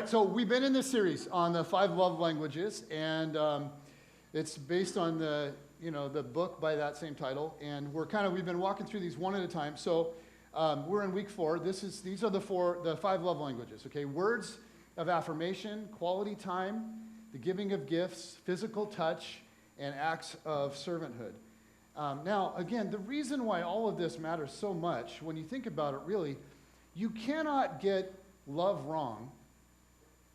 right, so we've been in this series on the 5 love languages, and it's based on the book by that same title, and we've been walking through these one at a time. So we're in week 4. These are the 5 love languages. Okay, words of affirmation, quality time, the giving of gifts, physical touch, and acts of servanthood. Now, again, the reason why all of this matters so much, when you think about it, really, you cannot get love wrong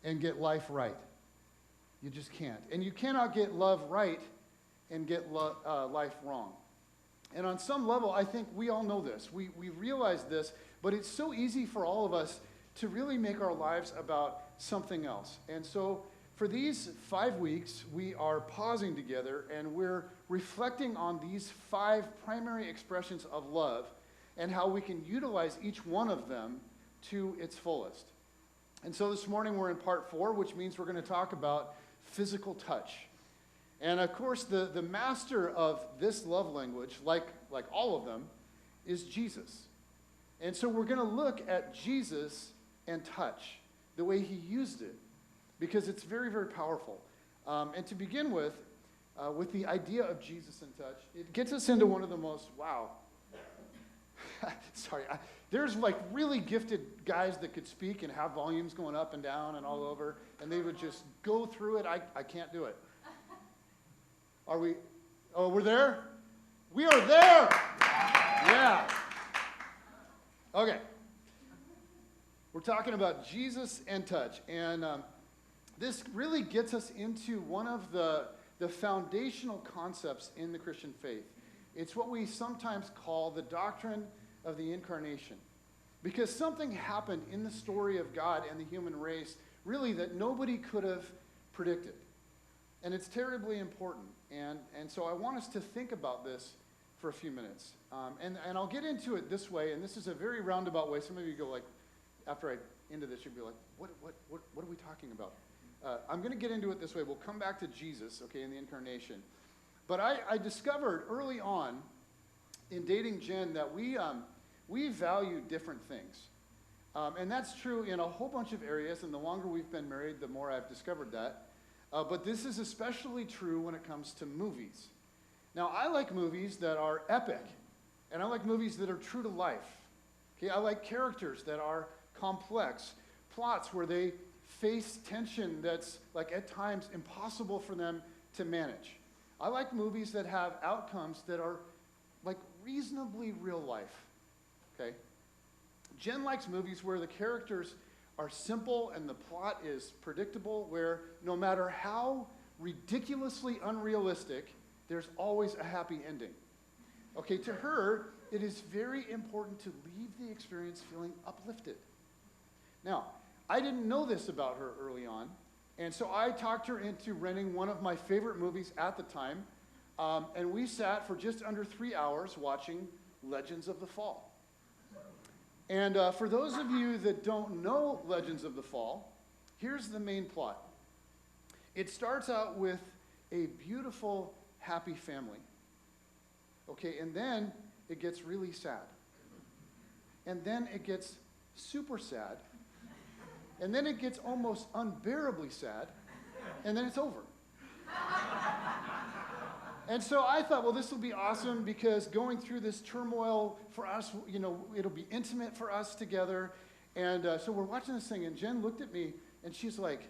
and get life right. You just can't. And you cannot get love right and get life wrong. And on some level, I think we all know this. We realize this, but it's so easy for all of us to really make our lives about something else. And so for these 5 weeks, we are pausing together and we're reflecting on these 5 primary expressions of love and how we can utilize each one of them to its fullest. And so this morning we're in part 4, which means we're going to talk about physical touch. And of course, the master of this love language, like all of them, is Jesus. And so we're going to look at Jesus and touch, the way he used it, because it's very, very powerful. And to begin with the idea of Jesus and touch, it gets us into one of the most, there's like really gifted guys that could speak and have volumes going up and down and all over, and they would just go through it. I can't do it. Are we? Oh, we're there? We are there! Yeah. Okay. We're talking about Jesus and touch, and this really gets us into one of the foundational concepts in the Christian faith. It's what we sometimes call the doctrine of the incarnation. Because something happened in the story of God and the human race, really, that nobody could have predicted. And it's terribly important. And so I want us to think about this for a few minutes. And I'll get into it this way, and this is a very roundabout way. Some of you go like, after I into this, you'll be like, what are we talking about? I'm going to get into it this way. We'll come back to Jesus, okay, in the incarnation. But I discovered early on in dating Jen that we value different things. And that's true in a whole bunch of areas, and the longer we've been married, the more I've discovered that. But this is especially true when it comes to movies. Now, I like movies that are epic, and I like movies that are true to life. Okay, I like characters that are complex, plots where they face tension that's, like, at times impossible for them to manage. I like movies that have outcomes that are, like, reasonably real life. Okay? Jen likes movies where the characters are simple and the plot is predictable, where no matter how ridiculously unrealistic, there's always a happy ending. Okay, to her, it is very important to leave the experience feeling uplifted. Now, I didn't know this about her early on, and so I talked her into renting one of my favorite movies at the time, and we sat for just under 3 hours watching Legends of the Fall. And for those of you that don't know Legends of the Fall, here's the main plot. It starts out with a beautiful, happy family. Okay, and then it gets really sad. And then it gets super sad. And then it gets almost unbearably sad. And then it's over. And so I thought, well, this will be awesome because going through this turmoil for us, it'll be intimate for us together. And so we're watching this thing, and Jen looked at me, and she's like,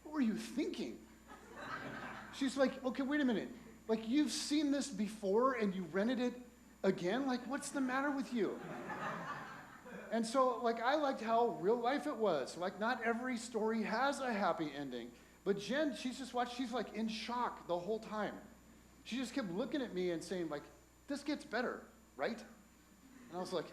what were you thinking? She's like, okay, wait a minute. Like, you've seen this before, and you rented it again? Like, what's the matter with you? And so, like, I liked how real life it was. Like, not every story has a happy ending. But Jen, she's like in shock the whole time. She just kept looking at me and saying, like, this gets better, right? And I was like,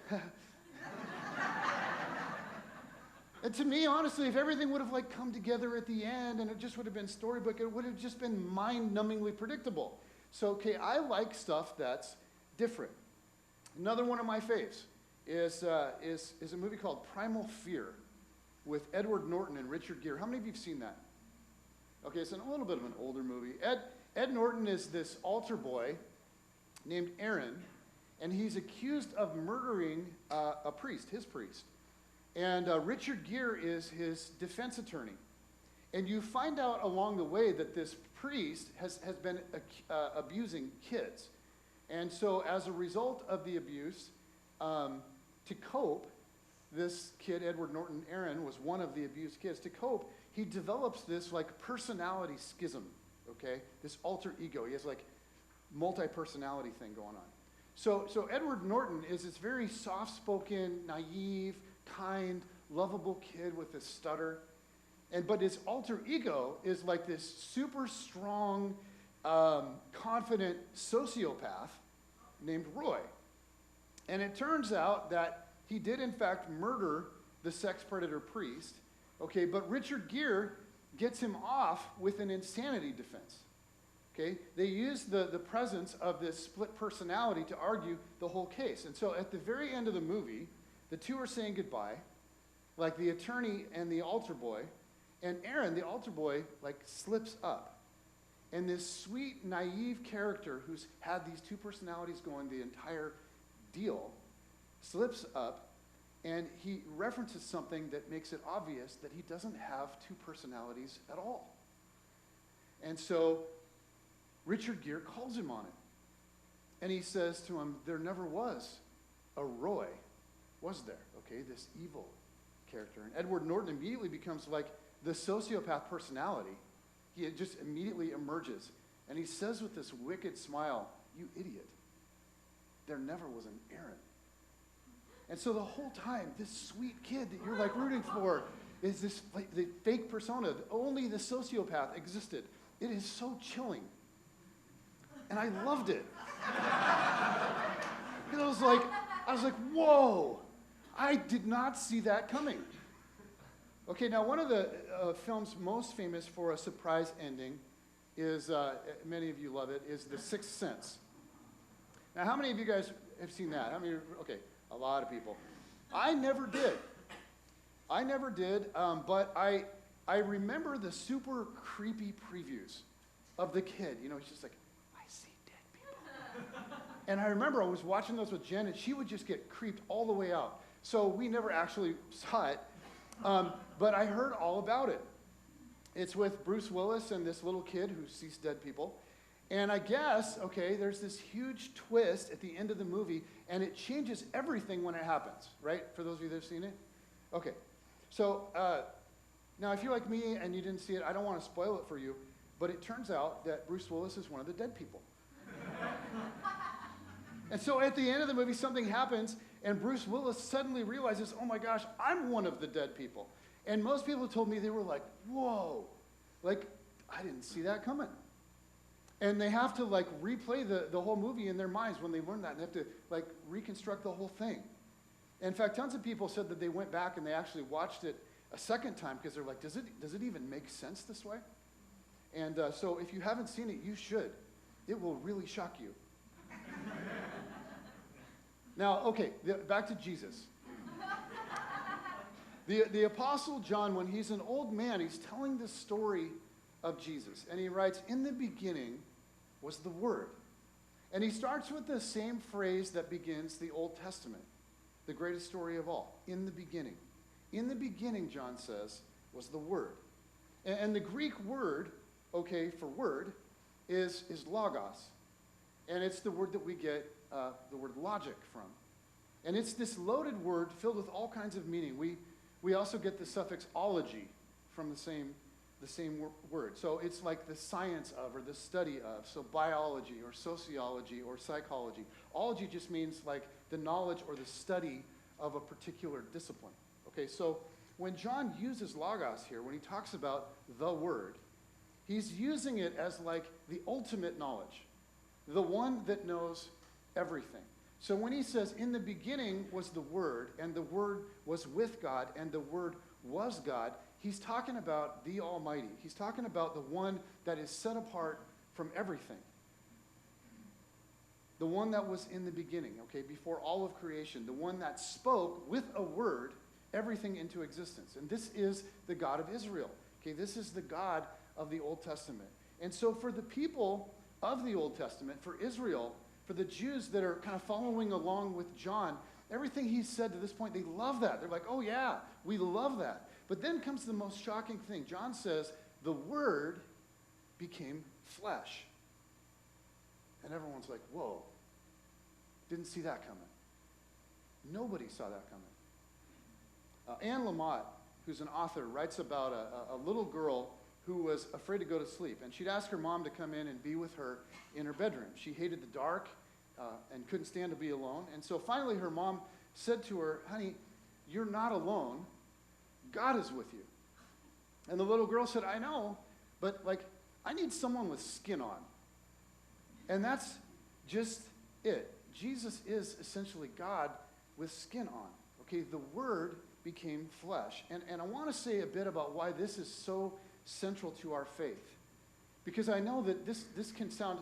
And to me, honestly, if everything would have, like, come together at the end and it just would have been storybook, it would have just been mind-numbingly predictable. So, okay, I like stuff that's different. Another one of my faves is a movie called Primal Fear with Edward Norton and Richard Gere. How many of you have seen that? Okay, it's a little bit of an older movie. Ed Norton is this altar boy named Aaron, and he's accused of murdering a priest, his priest. And Richard Gere is his defense attorney. And you find out along the way that this priest has been abusing kids. And so as a result of the abuse, to cope, this kid, Edward Norton Aaron, was one of the abused kids. To cope, he develops this like personality schism, okay? This alter ego. He has like multi-personality thing going on. So Edward Norton is this very soft-spoken, naive, kind, lovable kid with a stutter. But his alter ego is like this super strong, confident sociopath named Roy. And it turns out that he did in fact murder the sex predator priest, okay, but Richard Gere gets him off with an insanity defense. Okay? They use the presence of this split personality to argue the whole case. And so at the very end of the movie, the two are saying goodbye, like the attorney and the altar boy, and Aaron, the altar boy, like slips up. And this sweet, naive character who's had these two personalities going the entire deal slips up, and he references something that makes it obvious that he doesn't have two personalities at all. And so Richard Gere calls him on it. And he says to him, there never was a Roy, was there? Okay, this evil character. And Edward Norton immediately becomes like the sociopath personality. He just immediately emerges. And he says with this wicked smile, you idiot, there never was an Aaron. And so the whole time, this sweet kid that you're like rooting for is this like, the fake persona. Only the sociopath existed. It is so chilling. And I loved it. And I was like, whoa, I did not see that coming. Okay, now one of the films most famous for a surprise ending is, many of you love it, is The Sixth Sense. Now, how many of you guys have seen that? How many? Okay, a lot of people. I never did. But I remember the super creepy previews of the kid. You know, he's just like, I see dead people. And I remember I was watching those with Jen, and she would just get creeped all the way out. So we never actually saw it, but I heard all about it. It's with Bruce Willis and this little kid who sees dead people. And I guess, okay, there's this huge twist at the end of the movie, and it changes everything when it happens, right? For those of you that have seen it? Okay. So now if you're like me and you didn't see it, I don't want to spoil it for you, but it turns out that Bruce Willis is one of the dead people. And so at the end of the movie, something happens, and Bruce Willis suddenly realizes, oh my gosh, I'm one of the dead people. And most people told me, they were like, whoa, like, I didn't see that coming. And they have to like replay the whole movie in their minds when they learn that, and they have to like reconstruct the whole thing. In fact, tons of people said that they went back and they actually watched it a second time because they're like, does it even make sense this way? And so if you haven't seen it, you should. It will really shock you. Now, okay, back to Jesus. The Apostle John, when he's an old man, he's telling the story of Jesus. And he writes, in the beginning was the Word. And he starts with the same phrase that begins the Old Testament, the greatest story of all, in the beginning. In the beginning, John says, was the Word. And the Greek word, okay, for word, is logos. And it's the word that we get the word logic from. And it's this loaded word filled with all kinds of meaning. We also get the suffix ology from the same word. So it's like the science of or the study of. So biology or sociology or psychology. Ology just means like the knowledge or the study of a particular discipline. Okay, so when John uses logos here, when he talks about the word, he's using it as like the ultimate knowledge, the one that knows everything. So when he says, in the beginning was the Word, and the Word was with God, and the Word was God, he's talking about the Almighty. He's talking about the one that is set apart from everything. The one that was in the beginning, okay, before all of creation. The one that spoke with a word everything into existence. And this is the God of Israel. Okay, this is the God of the Old Testament. And so for the people of the Old Testament, for Israel, for the Jews that are kind of following along with John, Everything he's said to this point, they love that. They're like, oh yeah, we love that. But then comes the most shocking thing. John says, the Word became flesh. And everyone's like, whoa, didn't see that coming. Nobody saw that coming. Anne Lamott, who's an author, writes about a little girl who was afraid to go to sleep. And she'd ask her mom to come in and be with her in her bedroom. She hated the dark and couldn't stand to be alone. And so finally her mom said to her, honey, you're not alone. God is with you. And the little girl said, I know, but I need someone with skin on. And that's just it. Jesus is essentially God with skin on. Okay, the Word became flesh. And I want to say a bit about why this is so central to our faith. Because I know that this can sound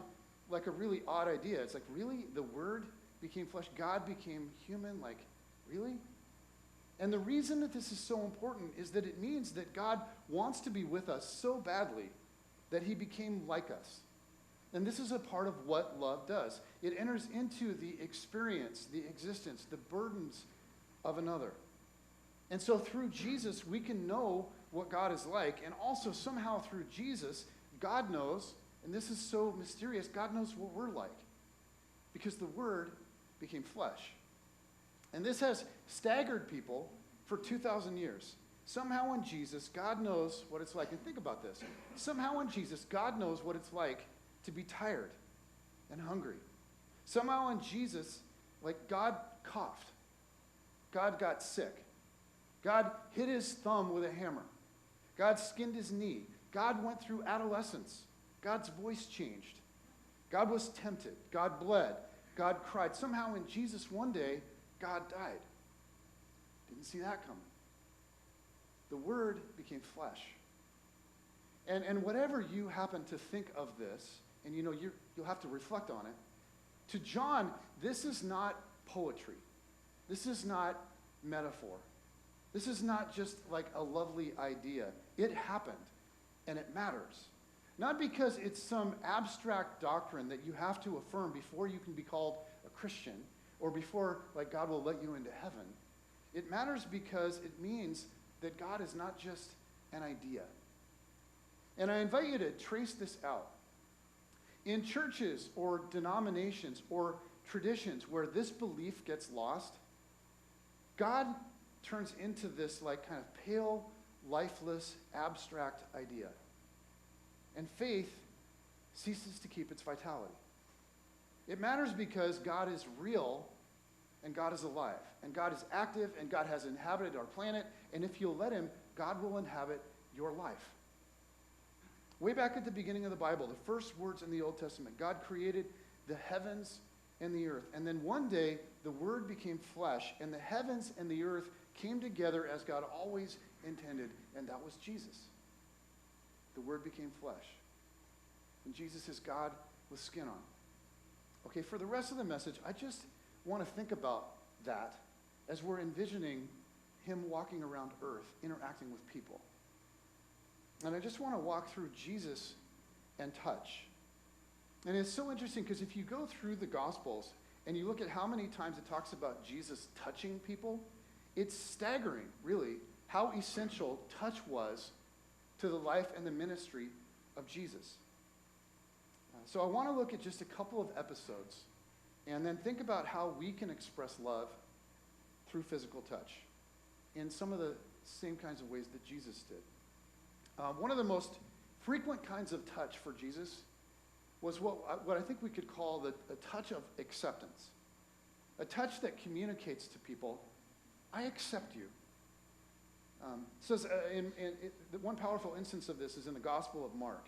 like a really odd idea. It's like, really? The Word became flesh? God became human? Like, really? And the reason that this is so important is that it means that God wants to be with us so badly that he became like us. And this is a part of what love does. It enters into the experience, the existence, the burdens of another. And so through Jesus, we can know what God is like. And also somehow through Jesus, God knows, and this is so mysterious, God knows what we're like. Because the Word became flesh. And this has staggered people for 2,000 years. Somehow in Jesus, God knows what it's like. And think about this. Somehow in Jesus, God knows what it's like to be tired and hungry. Somehow in Jesus, God coughed. God got sick. God hit his thumb with a hammer. God skinned his knee. God went through adolescence. God's voice changed. God was tempted. God bled. God cried. Somehow in Jesus one day, God died. Didn't see that coming. The Word became flesh. And whatever you happen to think of this, and you'll have to reflect on it, to John, this is not poetry. This is not metaphor. This is not just like a lovely idea. It happened, and it matters. Not because it's some abstract doctrine that you have to affirm before you can be called a Christian, or before God will let you into heaven. It matters because it means that God is not just an idea. And I invite you to trace this out. In churches or denominations or traditions where this belief gets lost, God turns into this kind of pale, lifeless, abstract idea. And faith ceases to keep its vitality. It matters because God is real and God is alive. And God is active and God has inhabited our planet. And if you'll let him, God will inhabit your life. Way back at the beginning of the Bible, the first words in the Old Testament, God created the heavens and the earth. And then one day, the Word became flesh, and the heavens and the earth came together as God always intended, and that was Jesus. The Word became flesh. And Jesus is God with skin on. Okay, for the rest of the message, I just want to think about that as we're envisioning him walking around earth, interacting with people. And I just want to walk through Jesus and touch. And it's so interesting because if you go through the Gospels and you look at how many times it talks about Jesus touching people, it's staggering, really, how essential touch was to the life and the ministry of Jesus. So I want to look at just a couple of episodes and then think about how we can express love through physical touch in some of the same kinds of ways that Jesus did. One of the most frequent kinds of touch for Jesus was what I think we could call a touch of acceptance. A touch that communicates to people, I accept you. Says one powerful instance of this is in the Gospel of Mark.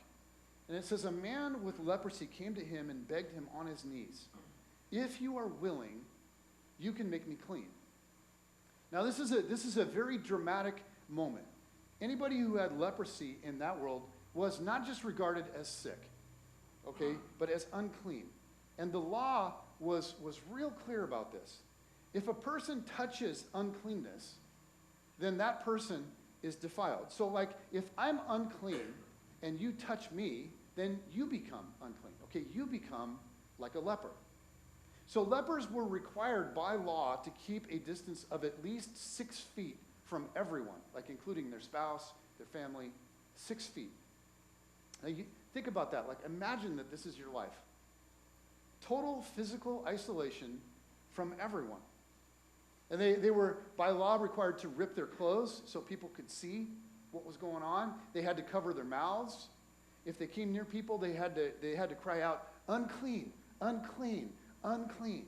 And it says, a man with leprosy came to him and begged him on his knees, if you are willing, you can make me clean. Now this is a very dramatic moment. Anybody who had leprosy in that world was not just regarded as sick, okay, but as unclean. And the law was real clear about this. If a person touches uncleanness, then that person is defiled. So if I'm unclean and you touch me, then you become unclean. Okay, you become like a leper. So lepers were required by law to keep a distance of at least 6 feet from everyone, like including their spouse, their family, 6 feet. Now you think about that. Like imagine that this is your life. Total physical isolation from everyone. And they were, by law, required to rip their clothes so people could see what was going on. They had to cover their mouths. If they came near people, they had to cry out, unclean, unclean, unclean,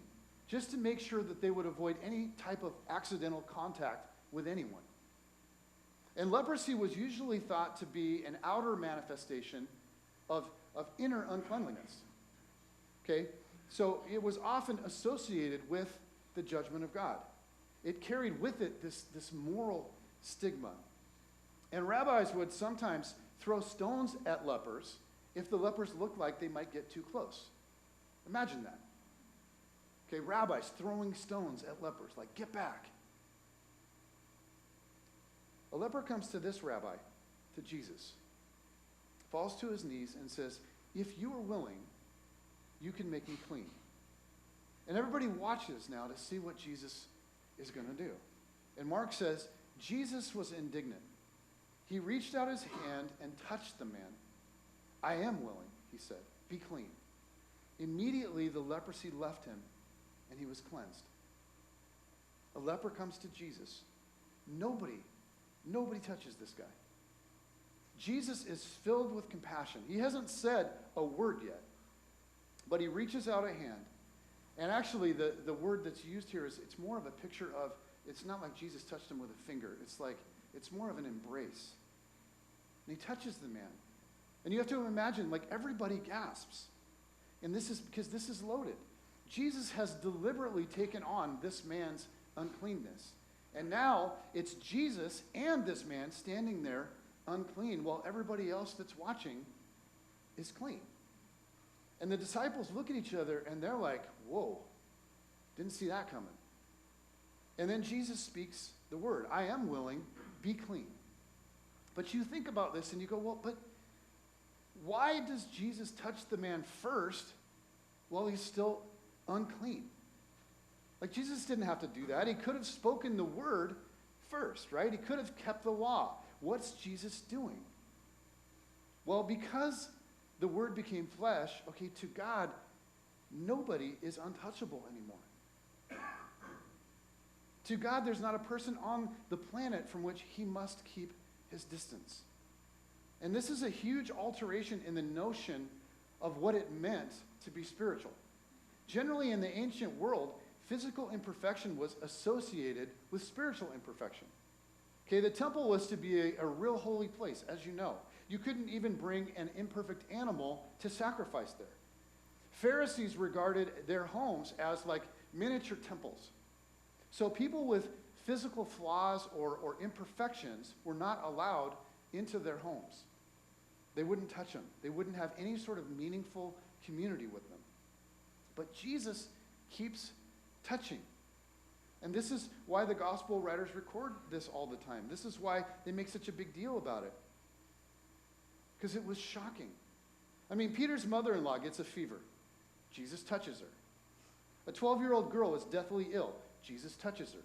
just to make sure that they would avoid any type of accidental contact with anyone. And leprosy was usually thought to be an outer manifestation of inner uncleanliness. Okay? So it was often associated with the judgment of God. It carried with it this moral stigma. And rabbis would sometimes throw stones at lepers if the lepers looked like they might get too close. Imagine that. Okay, rabbis throwing stones at lepers, like, get back. A leper comes to this rabbi, to Jesus, falls to his knees and says, if you are willing, you can make me clean. And everybody watches now to see what Jesus is going to do. And Mark says, Jesus was indignant. He reached out his hand and touched the man. I am willing, he said, be clean. Immediately the leprosy left him and he was cleansed. A leper comes to Jesus. Nobody touches this guy. Jesus is filled with compassion. He hasn't said a word yet, but he reaches out a hand. And actually, the word that's used here is, it's more of a picture of, it's not like Jesus touched him with a finger. It's more of an embrace. And he touches the man. And you have to imagine, like, everybody gasps. And this is because this is loaded. Jesus has deliberately taken on this man's uncleanness. And now it's Jesus and this man standing there unclean while everybody else that's watching is clean. And the disciples look at each other and they're like, whoa, didn't see that coming. And then Jesus speaks the word, I am willing, be clean. But you think about this and you go, well, but why does Jesus touch the man first while he's still unclean? Like, Jesus didn't have to do that. He could have spoken the word first, right? He could have kept the law. What's Jesus doing? Well, because the word became flesh, okay, to God, nobody is untouchable anymore. To God, there's not a person on the planet from which he must keep his distance. And this is a huge alteration in the notion of what it meant to be spiritual. Generally, in the ancient world, physical imperfection was associated with spiritual imperfection. Okay, the temple was to be a real holy place, as you know. You couldn't even bring an imperfect animal to sacrifice there. Pharisees regarded their homes as like miniature temples. So people with physical flaws or imperfections were not allowed into their homes. They wouldn't touch them. They wouldn't have any sort of meaningful community with them. But Jesus keeps touching. And this is why the gospel writers record this all the time. This is why they make such a big deal about it. Because it was shocking. I mean, Peter's mother-in-law gets a fever. Jesus touches her. A 12-year-old girl is deathly ill. Jesus touches her.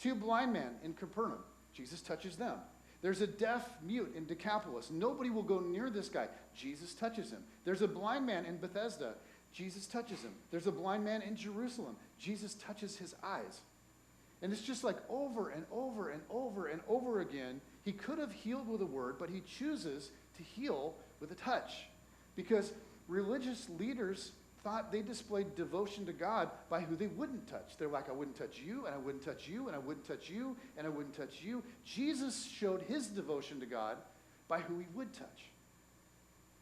2 blind men in Capernaum. Jesus touches them. There's a deaf mute in Decapolis. Nobody will go near this guy. Jesus touches him. There's a blind man in Bethesda. Jesus touches him. There's a blind man in Jerusalem. Jesus touches his eyes. And it's just like over and over and over and over again. He could have healed with a word, but he chooses to heal with a touch. Because religious leaders thought they displayed devotion to God by who they wouldn't touch. They're like, I wouldn't touch you, and I wouldn't touch you, and I wouldn't touch you, and I wouldn't touch you. Jesus showed his devotion to God by who he would touch.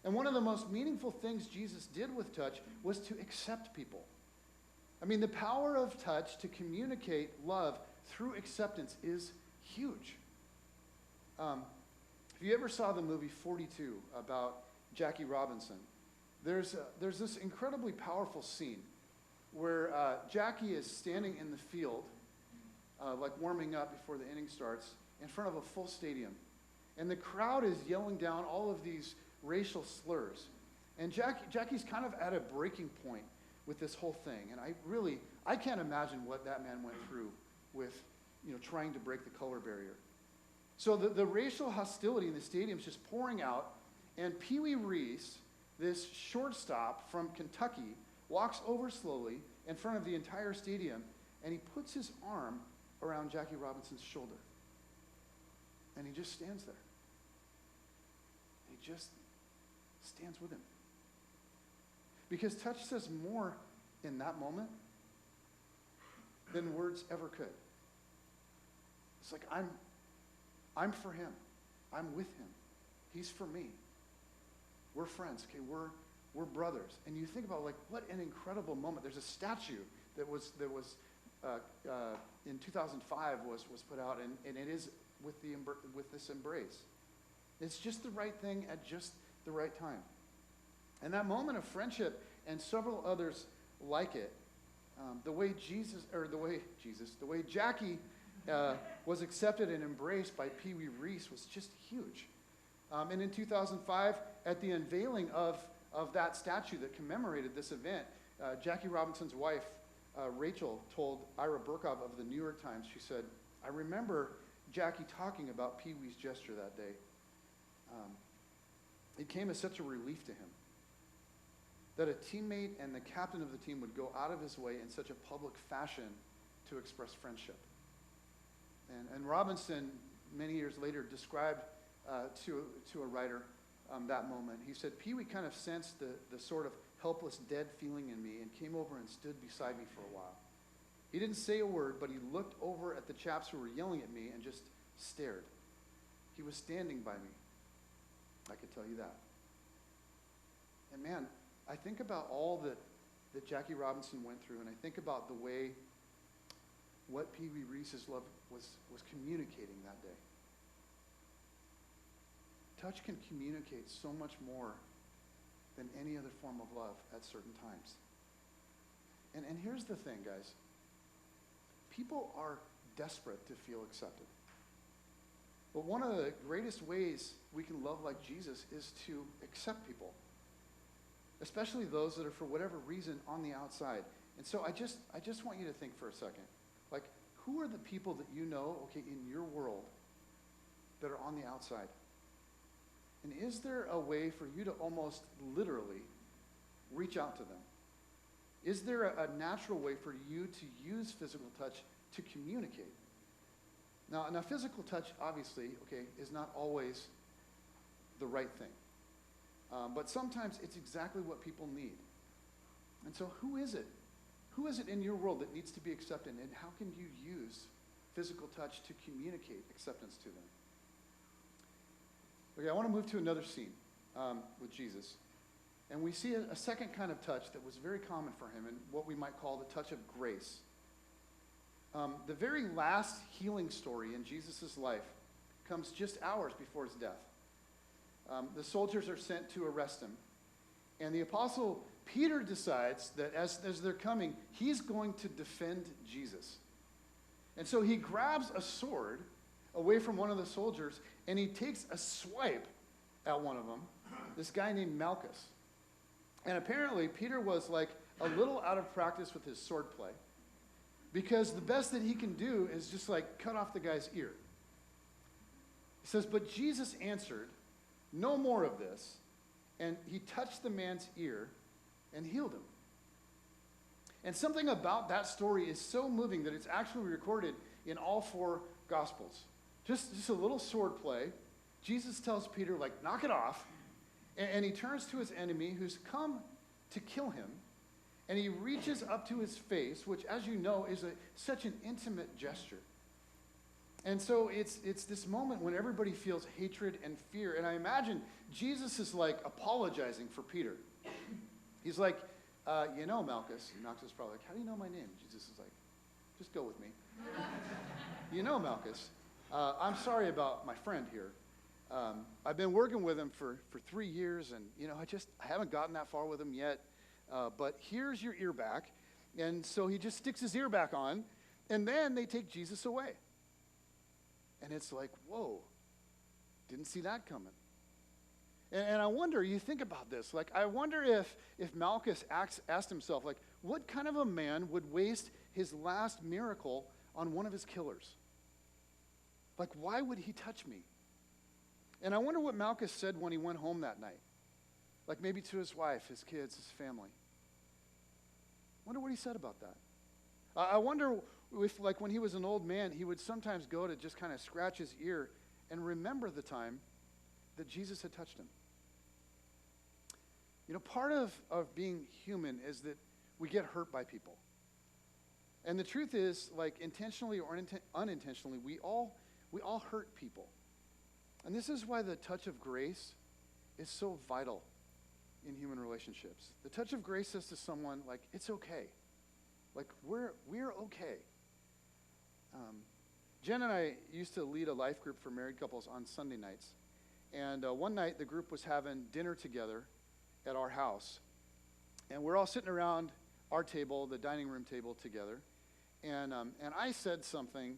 And one of the most meaningful things Jesus did with touch was to accept people. I mean, the power of touch to communicate love through acceptance is huge. If you ever saw the movie 42 about Jackie Robinson, there's this incredibly powerful scene where Jackie is standing in the field, like warming up before the inning starts, in front of a full stadium. And the crowd is yelling down all of these racial slurs. And Jackie's kind of at a breaking point with this whole thing. And I can't imagine what that man went through with, trying to break the color barrier. So the racial hostility in the stadium is just pouring out, and Pee Wee Reese, this shortstop from Kentucky, walks over slowly in front of the entire stadium, and he puts his arm around Jackie Robinson's shoulder. And he just stands there. He just stands with him. Because touch says more in that moment than words ever could. It's like, I'm for him. I'm with him. He's for me. We're friends, okay? We're brothers. And you think about, like, what an incredible moment. There's a statue that was in 2005 was put out, and it is with this embrace. It's just the right thing at just the right time. And that moment of friendship and several others like it, the way Jackie was accepted and embraced by Pee Wee Reese was just huge. And in 2005, at the unveiling of that statue that commemorated this event, Jackie Robinson's wife, Rachel, told Ira Burkov of the New York Times, she said, "I remember Jackie talking about Pee Wee's gesture that day. It came as such a relief to him that a teammate and the captain of the team would go out of his way in such a public fashion to express friendship." And Robinson, many years later, described to a writer that moment. He said, "Pee Wee kind of sensed the sort of helpless, dead feeling in me and came over and stood beside me for a while. He didn't say a word, but he looked over at the chaps who were yelling at me and just stared. He was standing by me. I could tell you that." And man, I think about all that Jackie Robinson went through, and I think about the way what Pee Wee Reese's love was communicating that day. Touch can communicate so much more than any other form of love at certain times. And here's the thing, guys. People are desperate to feel accepted. But one of the greatest ways we can love like Jesus is to accept people, especially those that are, for whatever reason, on the outside. And so I just want you to think for a second. Like, who are the people that you know, okay, in your world that are on the outside? And is there a way for you to almost literally reach out to them? Is there a natural way for you to use physical touch to communicate? Now, physical touch, obviously, okay, is not always the right thing. But sometimes it's exactly what people need. And so who is it? Who is it in your world that needs to be accepted? And how can you use physical touch to communicate acceptance to them? Okay, I want to move to another scene with Jesus. And we see a second kind of touch that was very common for him, and what we might call the touch of grace. The very last healing story in Jesus' life comes just hours before his death. The soldiers are sent to arrest him. And the apostle Peter decides that as they're coming, he's going to defend Jesus. And so he grabs a sword away from one of the soldiers, and he takes a swipe at one of them, this guy named Malchus. And apparently, Peter was like a little out of practice with his sword play, because the best that he can do is just like cut off the guy's ear. He says, "But Jesus answered, 'No more of this.' And he touched the man's ear and healed him." And something about that story is so moving that it's actually recorded in all four Gospels. Just a little sword play. Jesus tells Peter, like, knock it off. And he turns to his enemy who's come to kill him. And he reaches up to his face, which, as you know, is such an intimate gesture. And so it's this moment when everybody feels hatred and fear. And I imagine Jesus is like apologizing for Peter. He's like, Malchus. And Malchus is probably like, "How do you know my name?" Jesus is like, "Just go with me." Malchus, I'm sorry about my friend here. I've been working with him for 3 years, and I haven't gotten that far with him yet. But here's your ear back. And so he just sticks his ear back on, and then they take Jesus away. And it's like, whoa, didn't see that coming. And I wonder, you think about this, like, I wonder if Malchus asked himself, like, what kind of a man would waste his last miracle on one of his killers? Like, why would he touch me? And I wonder what Malchus said when he went home that night. Like maybe to his wife, his kids, his family. Wonder what he said about that. I wonder if, like, when he was an old man, he would sometimes go to just kind of scratch his ear and remember the time that Jesus had touched him. You know, part of being human is that we get hurt by people. And the truth is, like, intentionally or unintentionally, we all hurt people. And this is why the touch of grace is so vital in human relationships. The touch of grace says to someone, like, it's okay. Like, we're okay. Jen and I used to lead a life group for married couples on Sunday nights. And one night, the group was having dinner together at our house. And we're all sitting around our table, the dining room table, together. And I said something,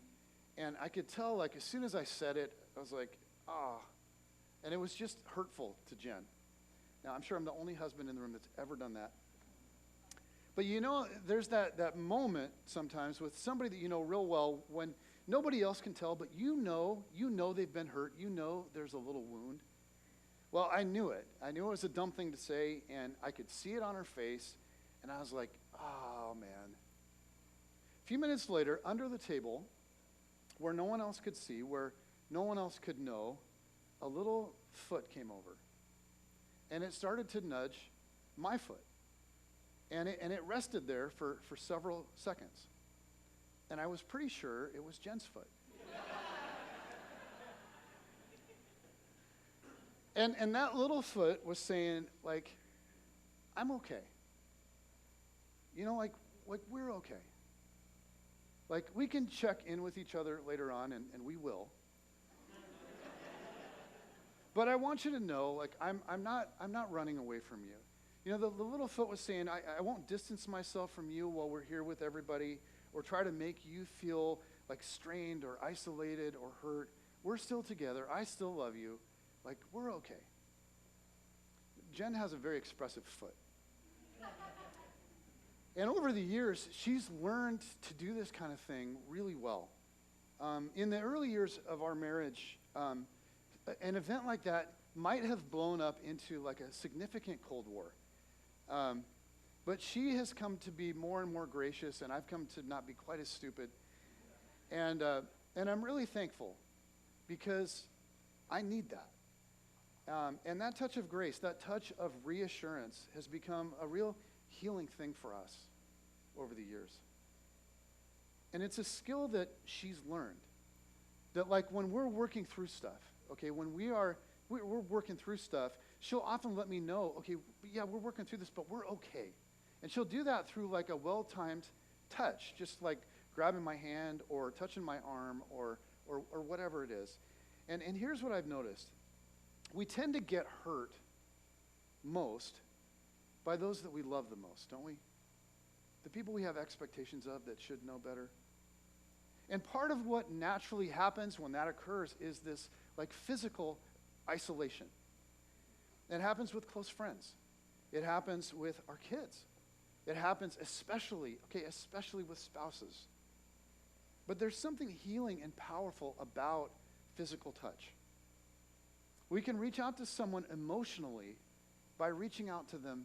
and I could tell, like, as soon as I said it, I was like, ah. And it was just hurtful to Jen. Now, I'm sure I'm the only husband in the room that's ever done that. But you know, there's that moment sometimes with somebody that you know real well when nobody else can tell, but you know they've been hurt. You know there's a little wound. Well, I knew it. I knew it was a dumb thing to say, and I could see it on her face, and I was like, oh, man. A few minutes later, under the table, where no one else could see, where no one else could know, a little foot came over. And it started to nudge my foot. And it rested there for several seconds. And I was pretty sure it was Jen's foot. And that little foot was saying, like, I'm okay. You know, like we're okay. Like, we can check in with each other later on, and we will. But I want you to know, like, I'm not running away from you. You know, the little foot was saying, I won't distance myself from you while we're here with everybody or try to make you feel like strained or isolated or hurt. We're still together. I still love you. Like, we're okay. Jen has a very expressive foot. And over the years, she's learned to do this kind of thing really well. In the early years of our marriage, an event like that might have blown up into like a significant Cold War. But she has come to be more and more gracious, and I've come to not be quite as stupid. And I'm really thankful because I need that. And that touch of grace, that touch of reassurance has become a real healing thing for us over the years. And it's a skill that she's learned. That, like, when we're working through stuff, okay, when we're working through stuff, she'll often let me know, okay, yeah, we're working through this, but we're okay. And she'll do that through like a well-timed touch, just like grabbing my hand or touching my arm or whatever it is. And here's what I've noticed. We tend to get hurt most by those that we love the most, don't we? The people we have expectations of that should know better. And part of what naturally happens when that occurs is this like physical isolation. It happens with close friends. It happens with our kids. It happens especially with spouses. But there's something healing and powerful about physical touch. We can reach out to someone emotionally by reaching out to them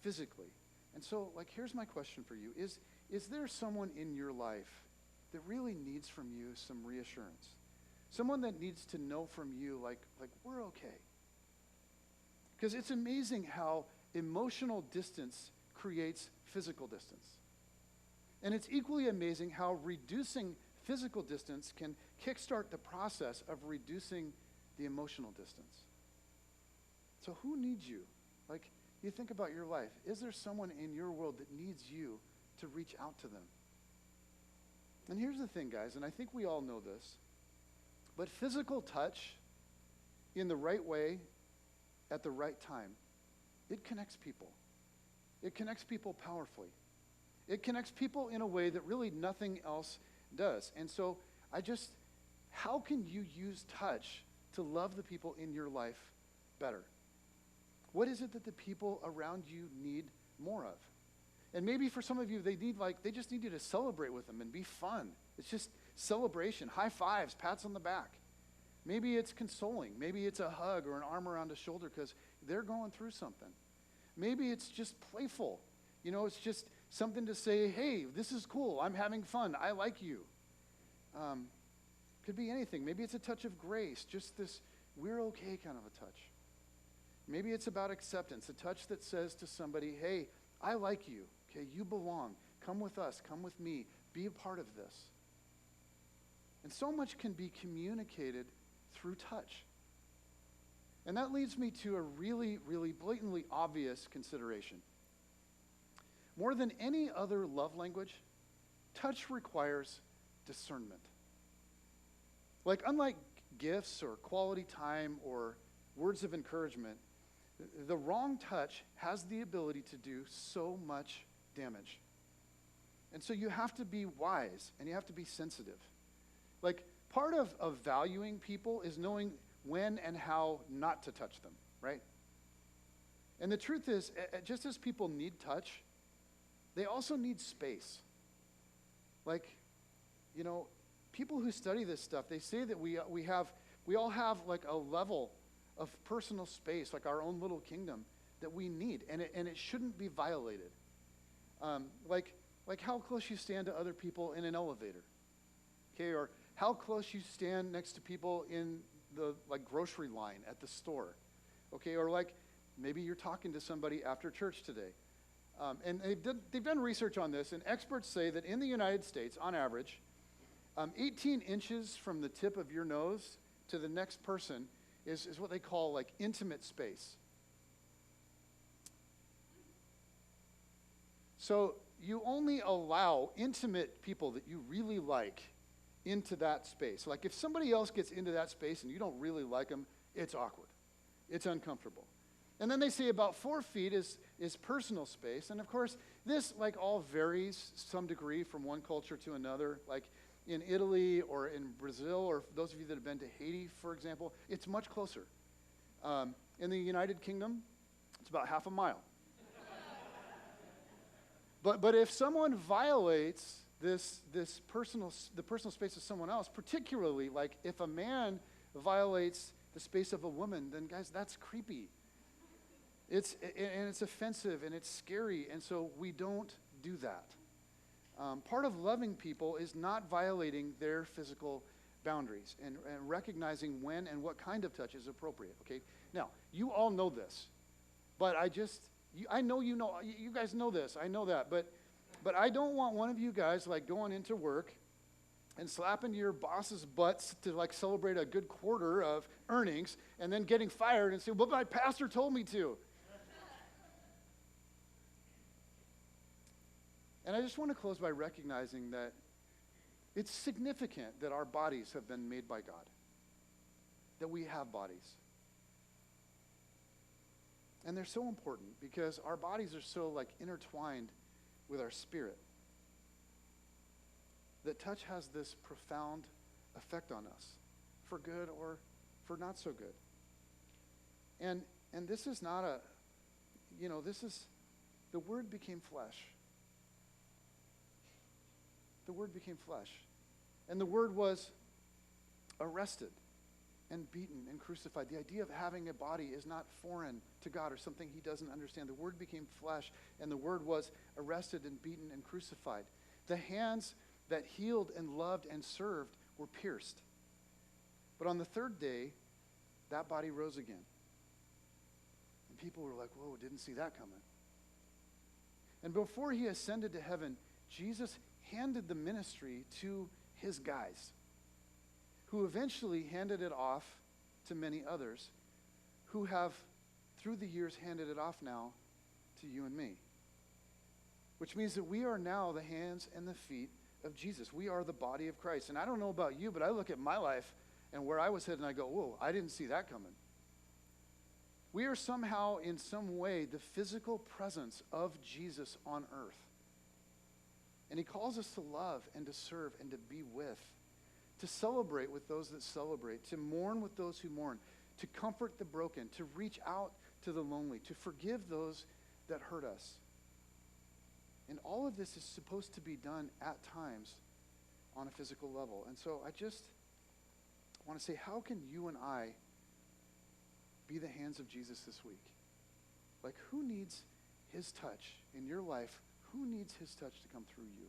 physically. And so, like, here's my question for you. Is there someone in your life that really needs from you some reassurance? Someone that needs to know from you, like we're okay. Because it's amazing how emotional distance creates physical distance. And it's equally amazing how reducing physical distance can kickstart the process of reducing the emotional distance. So who needs you? Like, you think about your life. Is there someone in your world that needs you to reach out to them? And here's the thing, guys, and I think we all know this, but physical touch in the right way at the right time, it connects people. It connects people powerfully. It connects people in a way that really nothing else does. And so how can you use touch to love the people in your life better? What is it that the people around you need more of? And maybe for some of you, they just need you to celebrate with them and be fun. It's just celebration, high fives, pats on the back. Maybe it's consoling. Maybe it's a hug or an arm around a shoulder because they're going through something. Maybe it's just playful. It's just something to say, hey, this is cool. I'm having fun. I like you. Could be anything. Maybe it's a touch of grace, just this we're okay kind of a touch. Maybe it's about acceptance, a touch that says to somebody, hey, I like you. Okay, you belong. Come with us. Come with me. Be a part of this. And so much can be communicated through touch. And that leads me to a really, really blatantly obvious consideration. More than any other love language, touch requires discernment. Like, unlike gifts or quality time or words of encouragement, the wrong touch has the ability to do so much damage. And so you have to be wise and you have to be sensitive. Like, part of valuing people is knowing when and how not to touch them, right? And the truth is, just as people need touch, they also need space. Like, people who study this stuff, they say that we all have like a level of personal space, like our own little kingdom that we need, and it shouldn't be violated. Like how close you stand to other people in an elevator, okay, or how close you stand next to people in the grocery line at the store, okay, or like maybe you're talking to somebody after church today. And they've done research on this, and experts say that in the United States, on average, 18 inches from the tip of your nose to the next person is what they call like intimate space. So you only allow intimate people that you really like into that space. Like if somebody else gets into that space and you don't really like them, it's awkward. It's uncomfortable. And then they say about 4 feet is personal space. And of course, this all varies some degree from one culture to another. Like in Italy or in Brazil, or those of you that have been to Haiti, for example, it's much closer. In the United Kingdom, it's about half a mile. But if someone violates the personal space of someone else, particularly like if a man violates the space of a woman, then guys, that's creepy. It's offensive and it's scary, and so we don't do that. Part of loving people is not violating their physical boundaries and recognizing when and what kind of touch is appropriate, okay? Now, you all know this, but I know you guys know this, I know that, but I don't want one of you guys going into work and slapping your boss's butts to celebrate a good quarter of earnings and then getting fired and say, well, my pastor told me to. And I just want to close by recognizing that it's significant that our bodies have been made by God, that we have bodies. And they're so important because our bodies are so intertwined with our spirit, that touch has this profound effect on us, for good or for not so good. And this is not the Word became flesh. The Word became flesh. And the Word was arrested and beaten and crucified. The idea of having a body is not foreign to God or something he doesn't understand. The Word became flesh, and the Word was arrested and beaten and crucified. The hands that healed and loved and served were pierced. But on the third day, that body rose again. And people were like, whoa, didn't see that coming. And before he ascended to heaven, Jesus handed the ministry to his guys, who eventually handed it off to many others, who have, through the years, handed it off now to you and me. Which means that we are now the hands and the feet of Jesus. We are the body of Christ. And I don't know about you, but I look at my life and where I was headed and I go, whoa, I didn't see that coming. We are somehow, in some way, the physical presence of Jesus on earth. And he calls us to love and to serve and to be with, to celebrate with those that celebrate, to mourn with those who mourn, to comfort the broken, to reach out to the lonely, to forgive those that hurt us. And all of this is supposed to be done at times on a physical level. And so I just want to say, how can you and I be the hands of Jesus this week? Like, who needs his touch in your life? Who needs his touch to come through you?